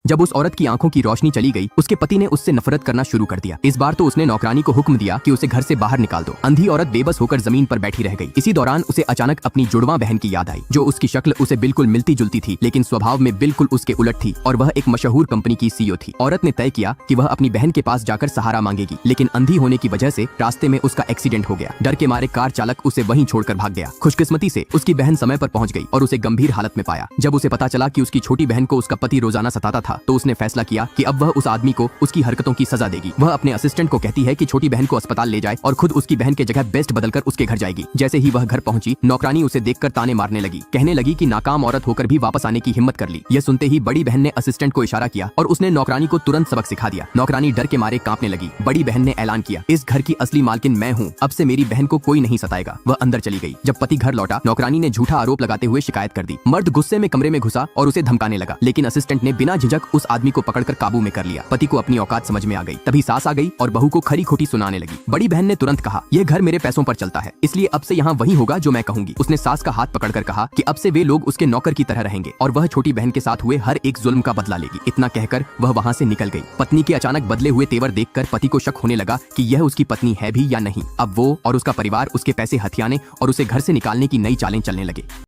जब उस औरत की आंखों की रोशनी चली गई, उसके पति ने उससे नफरत करना शुरू कर दिया। इस बार तो उसने नौकरानी को हुक्म दिया कि उसे घर से बाहर निकाल दो। अंधी औरत बेबस होकर जमीन पर बैठी रह गई। इसी दौरान उसे अचानक अपनी जुड़वा बहन की याद आई, जो उसकी शक्ल उसे बिल्कुल मिलती जुलती थी, लेकिन स्वभाव में बिल्कुल उसके उलट थी, और वह एक मशहूर कंपनी की सीईओ थी। औरत ने तय किया कि वह अपनी बहन के पास जाकर सहारा मांगेगी, लेकिन अंधी होने की वजह से रास्ते में उसका एक्सीडेंट हो गया। डर के मारे कार चालक उसे वहीं छोड़कर भाग गया। खुशकिस्मती से उसकी बहन समय पर पहुंच गई और उसे गंभीर हालत में पाया। जब उसे पता चला कि उसकी छोटी बहन को उसका पति रोजाना सताता था, तो उसने फैसला किया कि अब वह उस आदमी को उसकी हरकतों की सजा देगी। वह अपने असिस्टेंट को कहती है कि छोटी बहन को अस्पताल ले जाए और खुद उसकी बहन के जगह बेस्ट बदलकर उसके घर जाएगी। जैसे ही वह घर पहुंची, नौकरानी उसे देखकर ताने मारने लगी, कहने लगी कि नाकाम औरत होकर भी वापस आने की हिम्मत कर ली। यह सुनते ही बड़ी बहन ने असिस्टेंट को इशारा किया और उसने नौकरानी को तुरंत सबक सिखा दिया। नौकरानी डर के मारे कांपने लगी। बड़ी बहन ने ऐलान किया, इस घर की असली मालकिन मैं हूँ, अब से मेरी बहन को कोई नहीं सताएगा। वह अंदर चली गई। जब पति घर लौटा, नौकरानी ने झूठा आरोप लगाते हुए शिकायत कर दी। मर्द गुस्से में कमरे में घुसा और उसे धमकाने लगा, लेकिन असिस्टेंट ने बिना झिझक उस आदमी को पकड़कर काबू में कर लिया। पति को अपनी औकात समझ में आ गई। तभी सास आ गई और बहू को खरी खोटी सुनाने लगी। बड़ी बहन ने तुरंत कहा, यह घर मेरे पैसों पर चलता है, इसलिए अब से यहाँ वही होगा जो मैं कहूंगी। उसने सास का हाथ पकड़कर कहा कि अब से वे लोग उसके नौकर की तरह रहेंगे और वह छोटी बहन के साथ हुए हर एक जुल्म का बदला लेगी। इतना कहकर वह वहाँ से निकल गई। पत्नी के अचानक बदले हुए तेवर देखकर पति को शक होने लगा कि यह उसकी पत्नी है भी या नहीं। अब वो और उसका परिवार उसके पैसे हथियाने और उसे घर से निकालने की नई चालें चलने लगे।